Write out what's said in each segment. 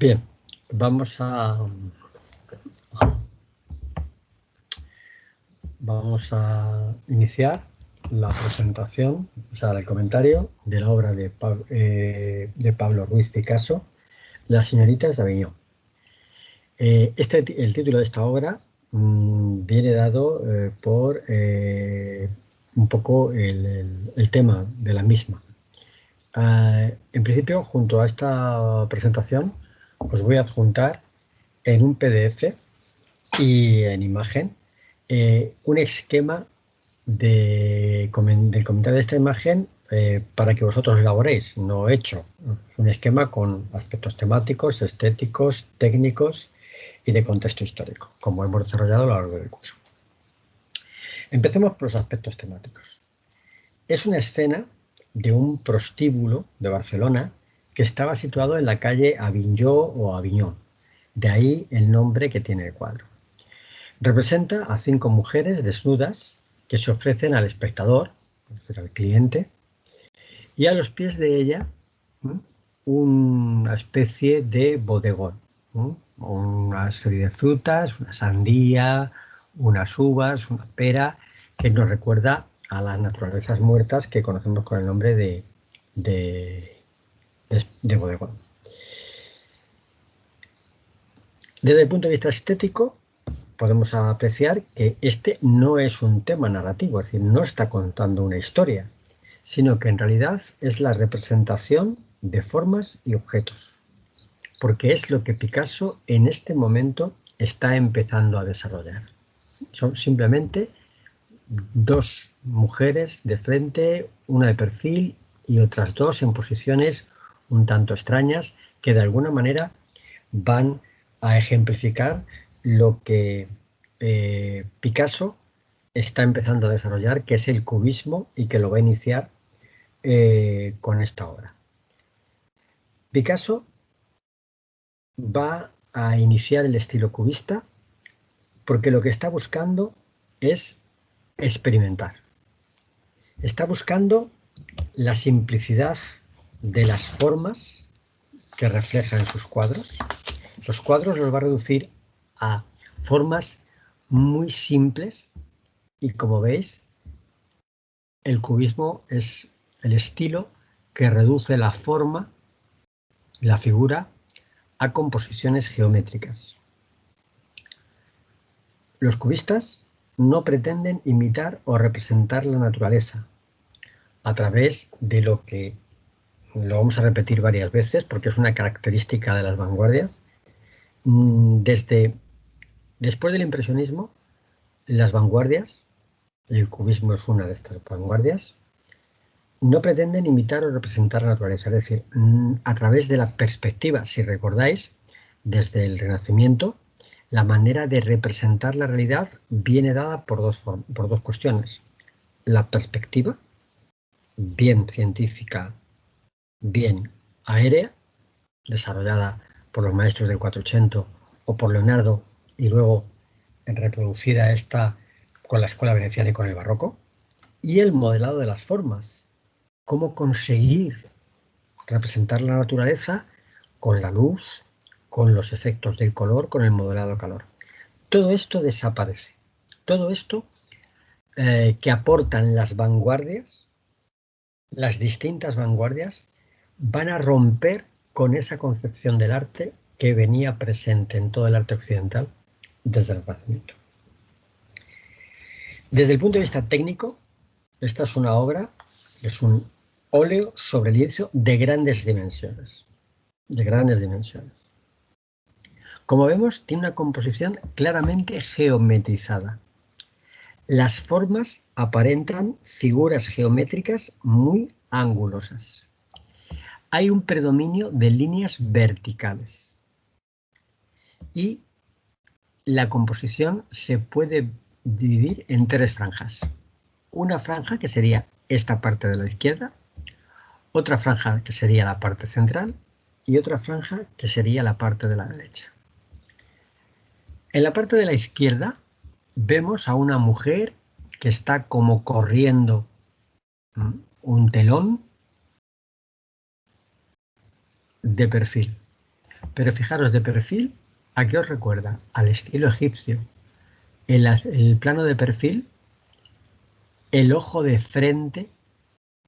Bien, vamos a iniciar la presentación, o sea, el comentario de la obra de Pablo Ruiz Picasso, Las señoritas de Aviñón. El título de esta obra viene dado por un poco el tema de la misma. En principio, junto a esta presentación, os voy a adjuntar en un PDF y en imagen un esquema del comentario de esta imagen para que vosotros elaboréis, no hecho. Es un esquema con aspectos temáticos, estéticos, técnicos y de contexto histórico, como hemos desarrollado a lo largo del curso. Empecemos por los aspectos temáticos. Es una escena de un prostíbulo de Barcelona que estaba situado en la calle Avinyó o Aviñón. De ahí el nombre que tiene el cuadro. Representa a 5 mujeres desnudas que se ofrecen al espectador, es decir, al cliente, y a los pies de ella una especie de bodegón, una serie de frutas, una sandía, unas uvas, una pera, que nos recuerda a las naturalezas muertas que conocemos con el nombre de bodegón. Desde el punto de vista estético, podemos apreciar que este no es un tema narrativo, es decir, no está contando una historia, sino que en realidad es la representación de formas y objetos, porque es lo que Picasso en este momento está empezando a desarrollar. Son simplemente 2 mujeres de frente, una de perfil y otras 2 en posiciones un tanto extrañas que de alguna manera van a ejemplificar lo que Picasso está empezando a desarrollar, que es el cubismo, y que lo va a iniciar con esta obra. Picasso va a iniciar el estilo cubista porque lo que está buscando es experimentar. Está buscando la simplicidad de las formas que refleja en sus cuadros. Los cuadros los va a reducir a formas muy simples y, como veis, el cubismo es el estilo que reduce la forma, la figura, a composiciones geométricas. Los cubistas no pretenden imitar o representar la naturaleza a través de lo que lo vamos a repetir varias veces porque es una característica de las vanguardias. Después del impresionismo, las vanguardias, el cubismo es una de estas vanguardias, no pretenden imitar o representar la naturaleza, es decir, a través de la perspectiva. Si recordáis, desde el Renacimiento, la manera de representar la realidad viene dada por dos cuestiones. La perspectiva, bien científica, bien aérea, desarrollada por los maestros del 480 o por Leonardo, y luego reproducida esta con la escuela veneciana y con el barroco, y el modelado de las formas, cómo conseguir representar la naturaleza con la luz, con los efectos del color, con el modelado de calor. Todo esto desaparece. Todo esto que aportan las vanguardias, las distintas vanguardias, van a romper con esa concepción del arte que venía presente en todo el arte occidental desde el Renacimiento. Desde el punto de vista técnico, esta es una obra, es un óleo sobre lienzo de grandes dimensiones. Como vemos, tiene una composición claramente geometrizada. Las formas aparentan figuras geométricas muy angulosas. Hay un predominio de líneas verticales. Y la composición se puede dividir en 3 franjas. Una franja que sería esta parte de la izquierda, otra franja que sería la parte central y otra franja que sería la parte de la derecha. En la parte de la izquierda vemos a una mujer que está como corriendo un telón de perfil. Pero fijaros, de perfil, ¿a qué os recuerda? Al estilo egipcio. En el plano de perfil, el ojo de frente,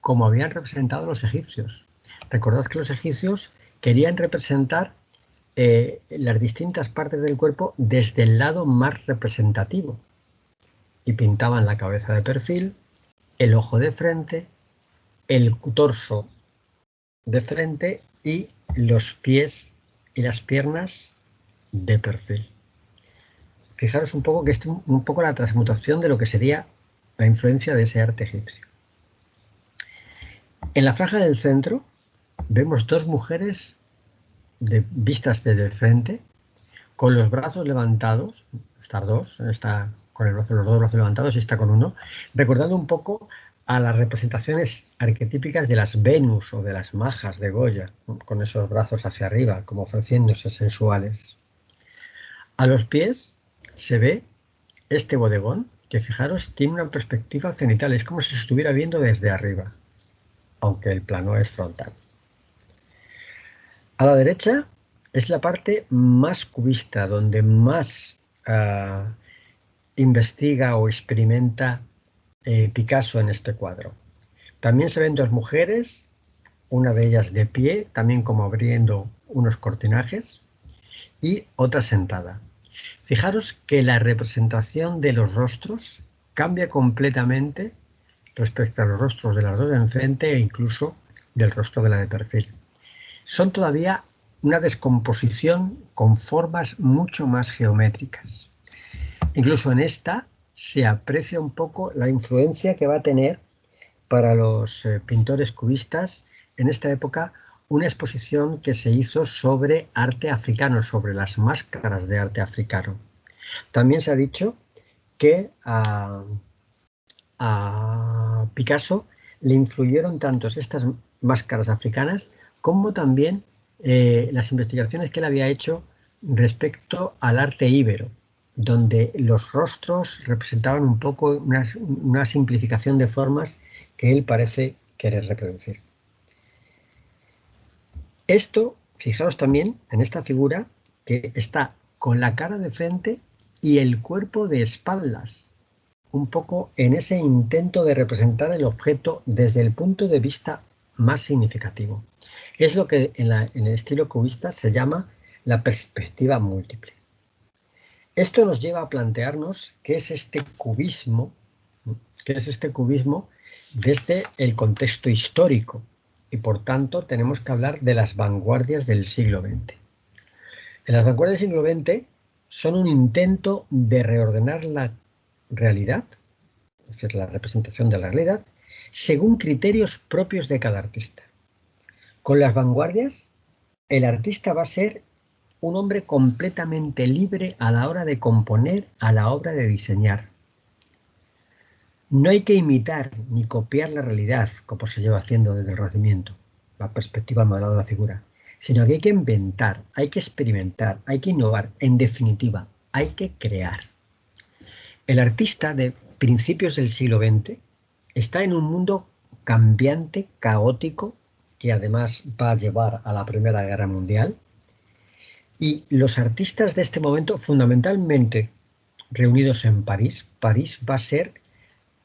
como habían representado los egipcios. Recordad que los egipcios querían representar las distintas partes del cuerpo desde el lado más representativo. Y pintaban la cabeza de perfil, el ojo de frente, el torso de frente y los pies y las piernas de perfil. Fijaros un poco que es un poco la transmutación de lo que sería la influencia de ese arte egipcio. En la franja del centro vemos dos mujeres vistas desde el frente, con los brazos levantados, estas dos, está con los dos brazos levantados y está con uno, recordando un poco a las representaciones arquetípicas de las Venus o de las majas de Goya, con esos brazos hacia arriba, como ofreciéndose sensuales. A los pies se ve este bodegón, que fijaros, tiene una perspectiva cenital, es como si se estuviera viendo desde arriba, aunque el plano es frontal. A la derecha es la parte más cubista, donde más investiga o experimenta Picasso en este cuadro. También se ven dos mujeres, una de ellas de pie, también como abriendo unos cortinajes, y otra sentada. Fijaros que la representación de los rostros cambia completamente respecto a los rostros de las dos de enfrente e incluso del rostro de la de perfil. Son todavía una descomposición con formas mucho más geométricas. Incluso en esta se aprecia un poco la influencia que va a tener para los pintores cubistas en esta época una exposición que se hizo sobre arte africano, sobre las máscaras de arte africano. También se ha dicho que a Picasso le influyeron tanto estas máscaras africanas como también las investigaciones que él había hecho respecto al arte íbero, donde los rostros representaban un poco una simplificación de formas que él parece querer reproducir. Esto, fijaros también en esta figura que está con la cara de frente y el cuerpo de espaldas, un poco en ese intento de representar el objeto desde el punto de vista más significativo. Es lo que en el estilo cubista se llama la perspectiva múltiple. Esto nos lleva a plantearnos qué es este cubismo desde el contexto histórico, y por tanto tenemos que hablar de las vanguardias del siglo XX. En las vanguardias del siglo XX son un intento de reordenar la realidad, es decir, la representación de la realidad, según criterios propios de cada artista. Con las vanguardias, el artista va a ser un hombre completamente libre a la hora de componer, a la hora de diseñar. No hay que imitar ni copiar la realidad, como se lleva haciendo desde el Renacimiento, la perspectiva modelada de la figura, sino que hay que inventar, hay que experimentar, hay que innovar, en definitiva, hay que crear. El artista de principios del siglo XX está en un mundo cambiante, caótico, que además va a llevar a la Primera Guerra Mundial, y los artistas de este momento, fundamentalmente reunidos en París, París va a ser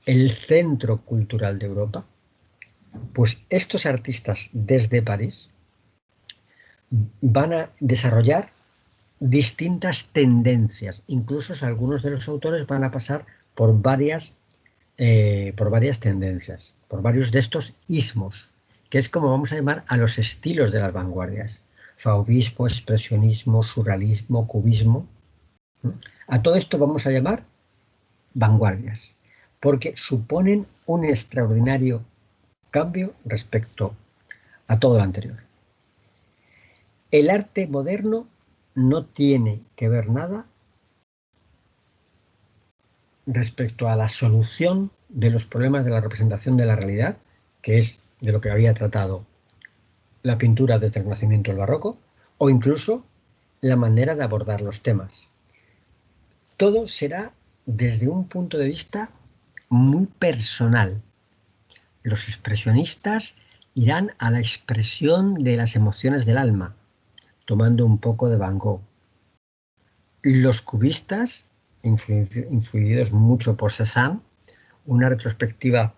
el centro cultural de Europa, pues estos artistas desde París van a desarrollar distintas tendencias. Incluso algunos de los autores van a pasar por varias tendencias, por varios de estos ismos, que es como vamos a llamar a los estilos de las vanguardias. Fauvismo, expresionismo, surrealismo, cubismo. A todo esto vamos a llamar vanguardias, porque suponen un extraordinario cambio respecto a todo lo anterior. El arte moderno no tiene que ver nada respecto a la solución de los problemas de la representación de la realidad, que es de lo que había tratado la pintura desde el Renacimiento al Barroco, o incluso la manera de abordar los temas. Todo será desde un punto de vista muy personal. Los expresionistas irán a la expresión de las emociones del alma, tomando un poco de Van Gogh. Los cubistas, influidos mucho por Cézanne, una retrospectiva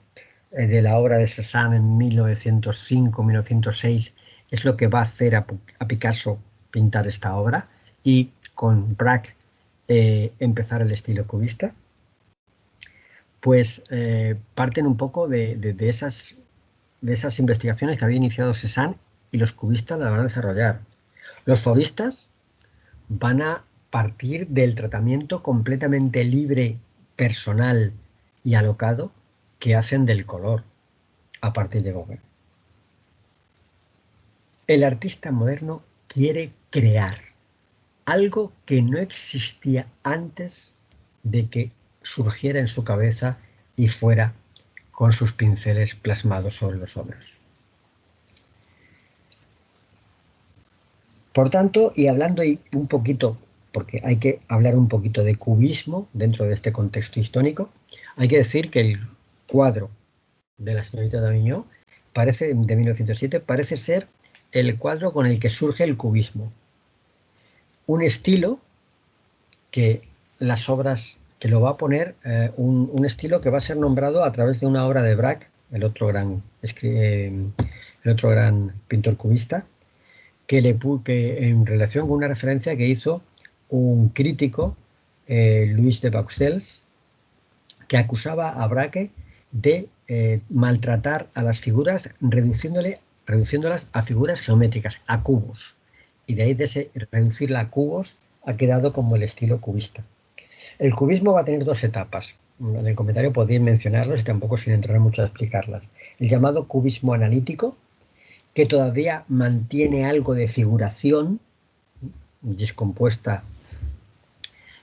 de la obra de Cézanne en 1905-1906 es lo que va a hacer a Picasso pintar esta obra y con Braque empezar el estilo cubista. Pues parten un poco de esas investigaciones que había iniciado Cézanne y los cubistas la van a desarrollar. Los fauvistas van a partir del tratamiento completamente libre, personal y alocado que hacen del color a partir de Gauguin. El artista moderno quiere crear algo que no existía antes de que surgiera en su cabeza y fuera con sus pinceles plasmados sobre los hombros. Por tanto, y hablando ahí un poquito, porque hay que hablar un poquito de cubismo dentro de este contexto histórico, hay que decir que el cuadro de la señorita d'Avignon de 1907 parece ser el cuadro con el que surge el cubismo. Un estilo que las obras que lo va a poner, un estilo que va a ser nombrado a través de una obra de Braque, el otro gran pintor cubista, que en relación con una referencia que hizo un crítico, Louis de Vauxelles, que acusaba a Braque de maltratar a las figuras reduciéndolas a figuras geométricas, a cubos. Y de ahí de ese reducirla a cubos ha quedado como el estilo cubista. El cubismo va a tener dos etapas. En el comentario podéis mencionarlos y tampoco sin entrar mucho a explicarlas. El llamado cubismo analítico, que todavía mantiene algo de figuración, descompuesta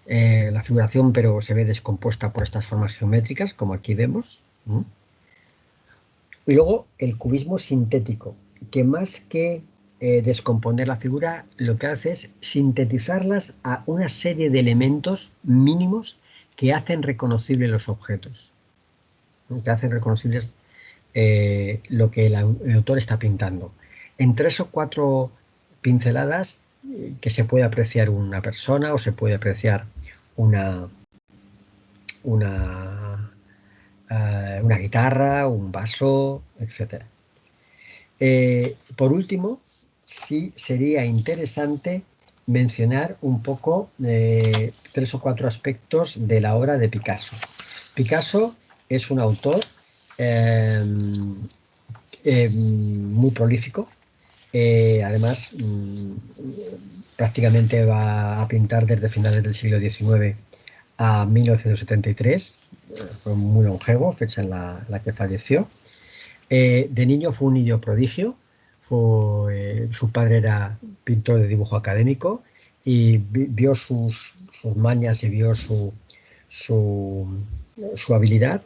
la figuración, pero se ve descompuesta por estas formas geométricas, como aquí vemos. Y luego el cubismo sintético, que más que descomponer la figura, lo que hace es sintetizarlas a una serie de elementos mínimos que hacen reconocibles los objetos, que hacen reconocibles lo que el autor está pintando. En 3 o 4 pinceladas que se puede apreciar una persona o se puede apreciar una guitarra, un vaso, etc. Por último, sí sería interesante mencionar un poco 3 o 4 aspectos de la obra de Picasso. Picasso es un autor muy prolífico. Además, prácticamente va a pintar desde finales del siglo XIX a 1973. Fue muy longevo, fecha en la que falleció. De niño fue un niño prodigio. Su padre era pintor de dibujo académico y vio sus mañas y vio su habilidad.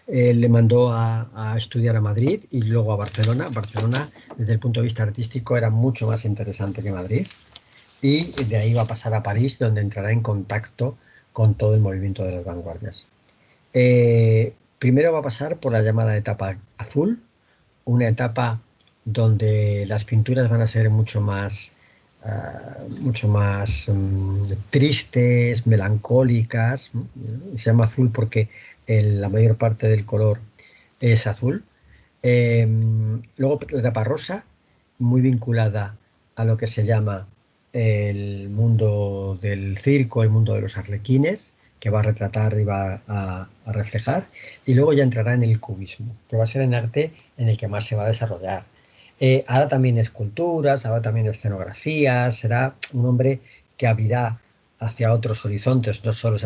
Le mandó a estudiar a Madrid y luego a Barcelona. Barcelona, desde el punto de vista artístico, era mucho más interesante que Madrid. Y de ahí va a pasar a París, donde entrará en contacto con todo el movimiento de las vanguardias. Primero va a pasar por la llamada etapa azul, una etapa donde las pinturas van a ser mucho más tristes, melancólicas. Se llama azul porque la mayor parte del color es azul. Luego la etapa rosa, muy vinculada a lo que se llama el mundo del circo, el mundo de los arlequines, que va a retratar y va a reflejar, y luego ya entrará en el cubismo, que va a ser el arte en el que más se va a desarrollar. Hará también esculturas, hará también escenografías, será un hombre que abrirá hacia otros horizontes, no solo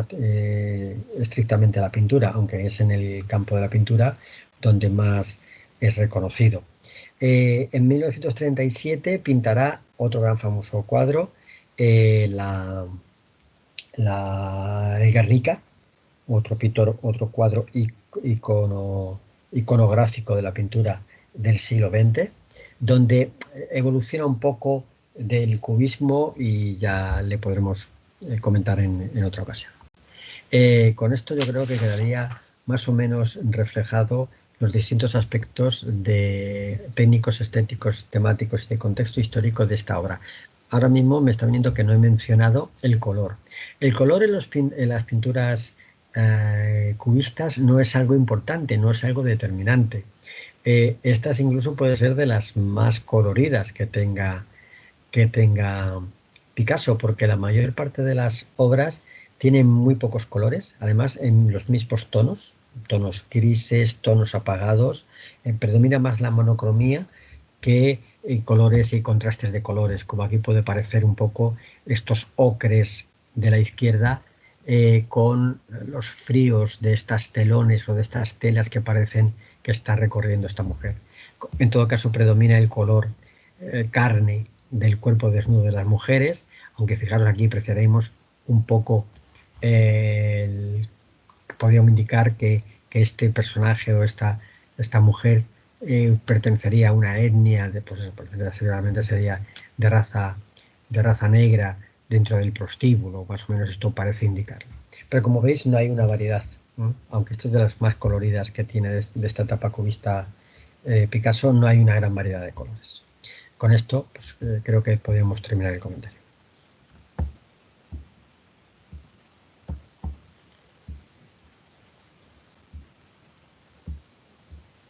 estrictamente la pintura, aunque es en el campo de la pintura donde más es reconocido. En 1937 pintará otro gran famoso cuadro, el Guernica, otro cuadro iconográfico de la pintura del siglo XX, donde evoluciona un poco del cubismo y ya le podremos comentar en otra ocasión. Con esto yo creo que quedaría más o menos reflejado los distintos aspectos técnicos, estéticos, temáticos y de contexto histórico de esta obra. ahora mismo me está viniendo que no he mencionado el color. El color en las pinturas cubistas no es algo importante, no es algo determinante. Estas incluso pueden ser de las más coloridas que tenga Picasso, porque la mayor parte de las obras tienen muy pocos colores, además en los mismos tonos, tonos grises, tonos apagados, predomina más la monocromía que colores y contrastes de colores, como aquí puede parecer un poco estos ocres de la izquierda con los fríos de estas telones o de estas telas que parecen que está recorriendo esta mujer. En todo caso predomina el color carne del cuerpo desnudo de las mujeres, aunque fijaros aquí apreciaremos un poco, podríamos indicar que este personaje o esta mujer pertenecería a una etnia, pues seguramente sería de raza negra dentro del prostíbulo, más o menos esto parece indicarlo. Pero como veis no hay una variedad, ¿no? Aunque esto es de las más coloridas que tiene de esta etapa cubista Picasso, no hay una gran variedad de colores. Con esto, pues, creo que podríamos terminar el comentario.